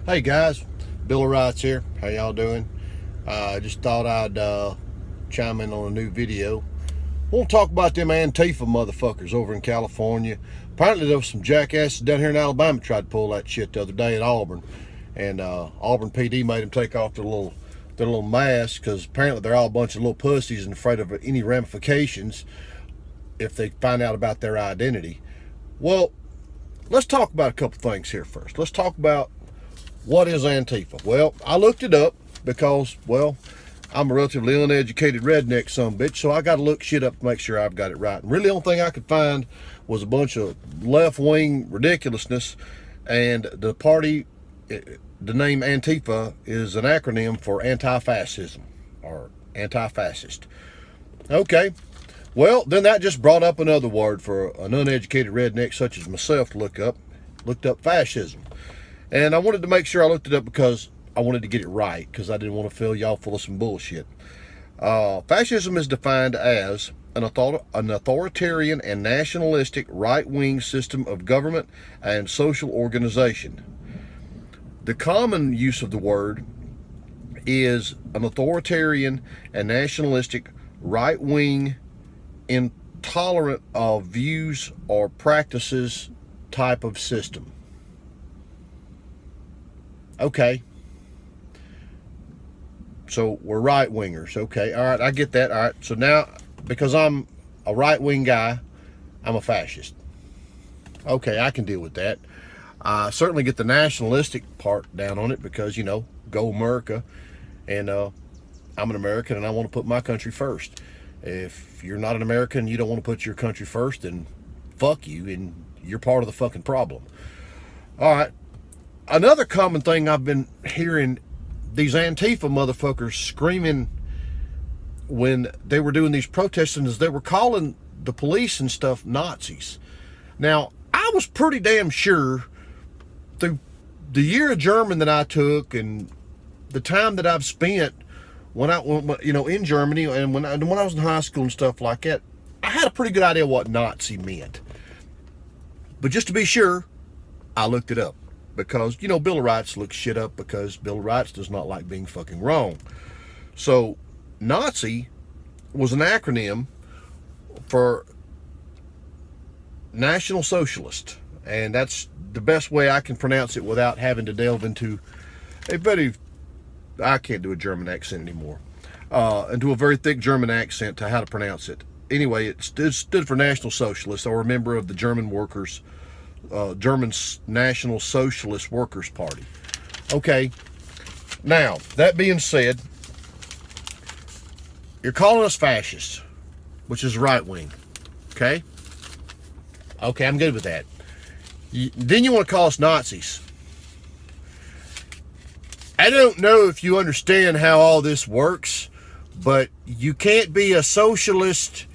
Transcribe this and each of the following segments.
Hey guys, Bill Wrights here. How y'all doing? Just thought I'd chime in on a new video. I want to talk about them Antifa motherfuckers over in California. Apparently there was some jackasses down here in Alabama tried to pull that shit the other day at Auburn, and Auburn PD made them take off their little masks because apparently they're all a bunch of little pussies and afraid of any ramifications if they find out about their identity. Well, let's talk about a couple things here first. Let's talk about what is Antifa? Well, I looked it up because, well, I'm a relatively uneducated redneck bitch, so I got to look shit up to make sure I've got it right. And really, the only thing I could find was a bunch of left-wing ridiculousness, and the party, the name Antifa is an acronym for anti-fascism, or anti-fascist. Okay, well, then that just brought up another word for an uneducated redneck such as myself to look up. Looked up fascism. And I wanted to make sure I looked it up because I wanted to get it right, because I didn't want to fill y'all full of some bullshit. Fascism is defined as an authoritarian and nationalistic right-wing system of government and social organization. The common use of the word is an authoritarian and nationalistic right-wing, intolerant of views or practices type of system. Okay. So we're right-wingers. Okay. All right. I get that. All right. So now, because I'm a right-wing guy, I'm a fascist. Okay. I can deal with that. I certainly get the nationalistic part down on it because, go America. And I'm an American and I want to put my country first. If you're not an American, you don't want to put your country first, then fuck you, and you're part of the fucking problem. All right. Another common thing I've been hearing these Antifa motherfuckers screaming when they were doing these protests is they were calling the police and stuff Nazis. Now, I was pretty damn sure through the year of German that I took and the time that I've spent in Germany and when I was in high school and stuff like that, I had a pretty good idea what Nazi meant. But just to be sure, I looked it up. Because, Bill of Rights looks shit up because Bill of Rights does not like being fucking wrong. So, Nazi was an acronym for National Socialist. And that's the best way I can pronounce it without having to delve into I can't do a German accent anymore. Into a very thick German accent to how to pronounce it. Anyway, it stood for National Socialist, or a member of the German workers' German National Socialist Workers' Party. Okay, now, that being said, you're calling us fascists, which is right wing, okay? Okay, I'm good with that. Then you want to call us Nazis. I don't know if you understand how all this works, but you can't be a socialist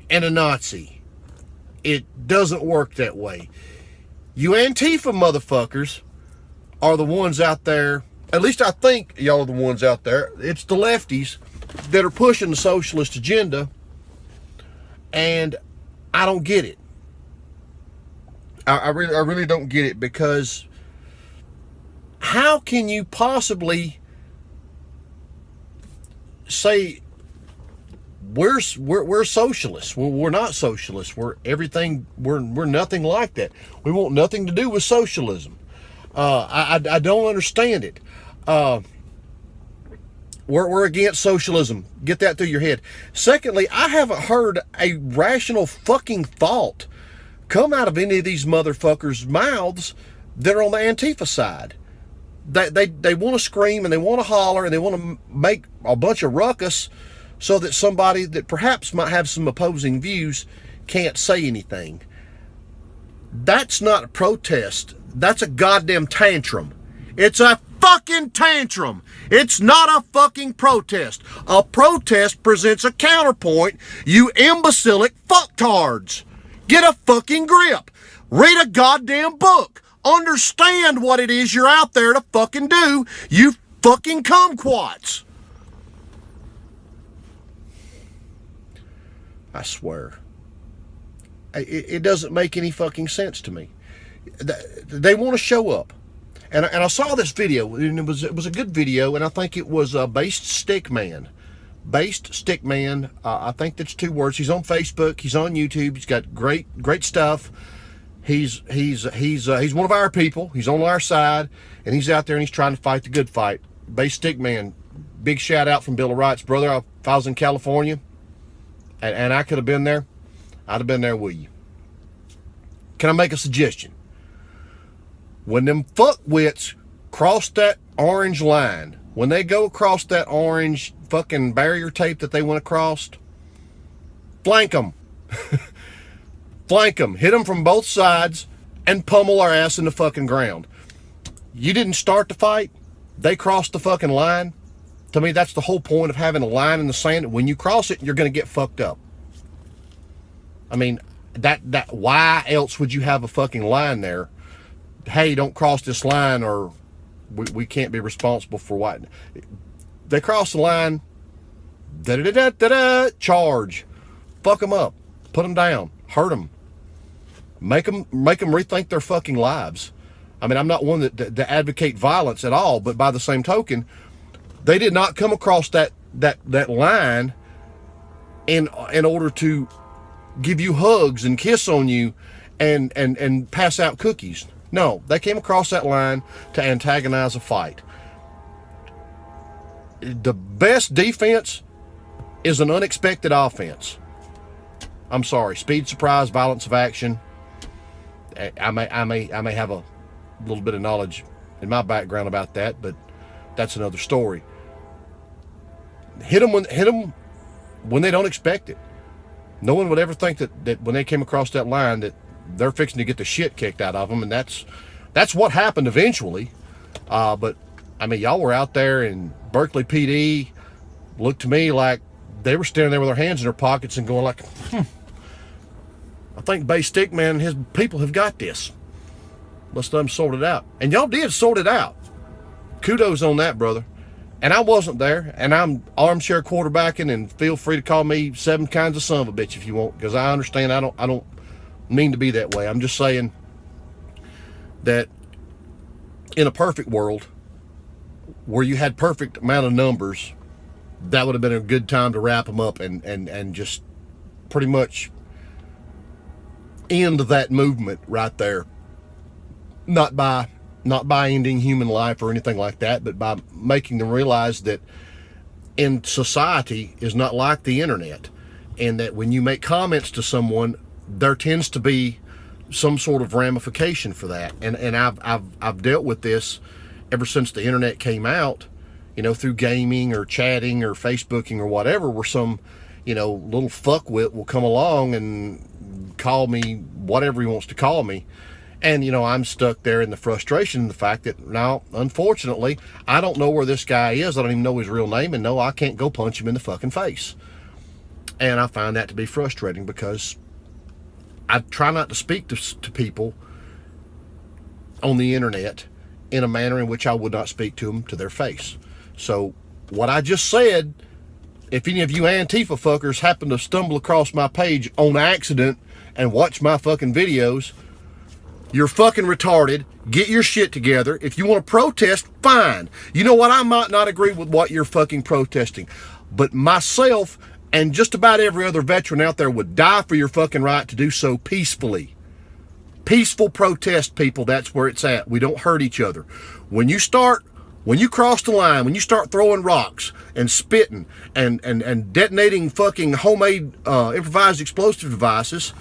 and a Nazi. It doesn't work that way. You Antifa motherfuckers are the ones out there, at least I think y'all are the ones out there, it's the lefties that are pushing the socialist agenda, and I don't get it. I really don't get it, because how can you possibly say we're socialists? We're not socialists. We're everything. We're nothing like that. We want nothing to do with socialism. I don't understand it. We're against socialism. Get that through your head. Secondly, I haven't heard a rational fucking thought come out of any of these motherfuckers' mouths that are on the Antifa side. They want to scream and they want to holler and they want to make a bunch of ruckus so that somebody that perhaps might have some opposing views can't say anything. That's not a protest. That's a goddamn tantrum. It's a fucking tantrum. It's not a fucking protest. A protest presents a counterpoint, you imbecilic fucktards. Get a fucking grip. Read a goddamn book. Understand what it is you're out there to fucking do, you fucking kumquats. I swear. It doesn't make any fucking sense to me. They want to show up. And I saw this video, and it was a good video, and I think it was Based Stickman. Based Stickman. I think that's 2 words. He's on Facebook. He's on YouTube. He's got great stuff. He's one of our people. He's on our side, and he's out there and he's trying to fight the good fight. Based Stickman. Big shout out from Bill of Rights, brother. If I was in California, and I could have been there, I'd have been there with you. Can I make a suggestion? When them fuckwits cross that orange line, when they go across that orange fucking barrier tape that they went across, flank them. Flank them. Hit them from both sides and pummel our ass in the fucking ground. You didn't start the fight. They crossed the fucking line. To me, that's the whole point of having a line in the sand. When you cross it, you're going to get fucked up. I mean, that why else would you have a fucking line there? Hey, don't cross this line, or we can't be responsible for what. They cross the line, charge, fuck them up, put them down, hurt them, make them rethink their fucking lives. I mean, I'm not one that advocate violence at all, but by the same token, they did not come across that line in order to give you hugs and kiss on you and pass out cookies. No, they came across that line to antagonize a fight. The best defense is an unexpected offense. I'm sorry, speed, surprise, violence of action. I may have a little bit of knowledge in my background about that, but that's another story. Hit them when they don't expect it. No one would ever think that when they came across that line that they're fixing to get the shit kicked out of them, and that's what happened eventually. But I mean, y'all were out there, and Berkeley PD looked to me like they were standing there with their hands in their pockets and going like, I think Based Stickman and his people have got this. Let's let them sort it out. And y'all did sort it out. Kudos on that, brother. And I wasn't there, and I'm armchair quarterbacking, and feel free to call me 7 kinds of son of a bitch if you want, because I understand I don't mean to be that way. I'm just saying that in a perfect world where you had perfect amount of numbers, that would have been a good time to wrap them up and just pretty much end that movement right there. Not by ending human life or anything like that, but by making them realize that in society is not like the internet, and that when you make comments to someone, there tends to be some sort of ramification for that. And I've dealt with this ever since the internet came out, through gaming or chatting or Facebooking or whatever, where some, little fuckwit will come along and call me whatever he wants to call me. And, I'm stuck there in the frustration and the fact that now, unfortunately, I don't know where this guy is. I don't even know his real name. And no, I can't go punch him in the fucking face. And I find that to be frustrating, because I try not to speak to people on the internet in a manner in which I would not speak to them to their face. So what I just said, if any of you Antifa fuckers happen to stumble across my page on accident and watch my fucking videos, you're fucking retarded. Get your shit together. If you want to protest, fine. You know what? I might not agree with what you're fucking protesting, but myself and just about every other veteran out there would die for your fucking right to do so peacefully. Peaceful protest, people. That's where it's at. We don't hurt each other. When you cross the line, when you start throwing rocks and spitting and detonating fucking homemade improvised explosive devices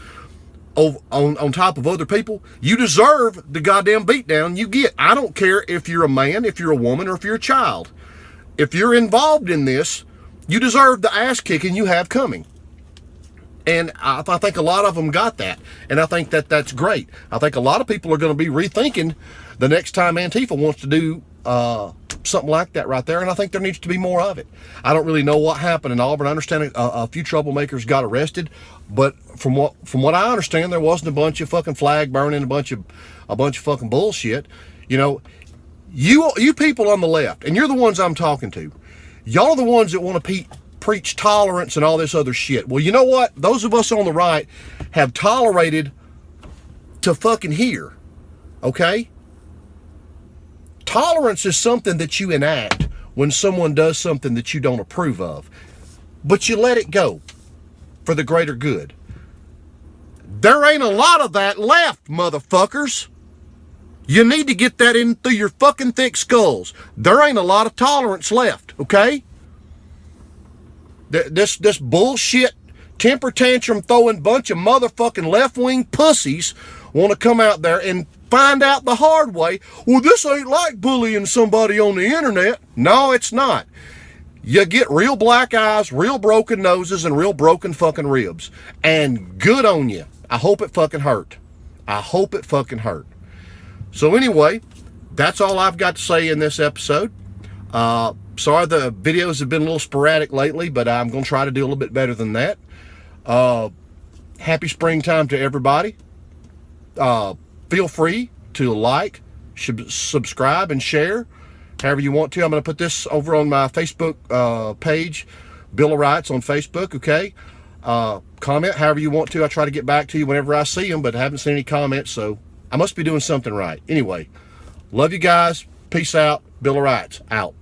on top of other people, you deserve the goddamn beatdown you get. I don't care if you're a man, if you're a woman, or if you're a child. If you're involved in this, you deserve the ass kicking you have coming. And I think a lot of them got that. And I think that's great. I think a lot of people are going to be rethinking the next time Antifa wants to do something like that right there. And I think there needs to be more of it. I don't really know what happened in Auburn. I understand a few troublemakers got arrested, but from what I understand, there wasn't a bunch of fucking flag burning, a bunch of fucking bullshit. You people on the left, and you're the ones I'm talking to. Y'all are the ones that want to preach tolerance and all this other shit. Well, you know what? Those of us on the right have tolerated to fucking here. Okay? Tolerance is something that you enact when someone does something that you don't approve of, but you let it go for the greater good. There ain't a lot of that left, motherfuckers. You need to get that in through your fucking thick skulls. There ain't a lot of tolerance left, okay? This bullshit, temper tantrum throwing bunch of motherfucking left-wing pussies want to come out there and find out the hard way. Well, this ain't like bullying somebody on the internet. No, it's not. You get real black eyes, real broken noses, and real broken fucking ribs. And good on you. I hope it fucking hurt. I hope it fucking hurt. So anyway, that's all I've got to say in this episode. Sorry the videos have been a little sporadic lately, but I'm going to try to do a little bit better than that. Happy springtime to everybody. Feel free to like, subscribe, and share however you want to. I'm going to put this over on my Facebook page, Bill of Rights on Facebook, okay? Comment however you want to. I try to get back to you whenever I see them, but I haven't seen any comments, so I must be doing something right. Anyway, love you guys. Peace out. Bill of Rights, out.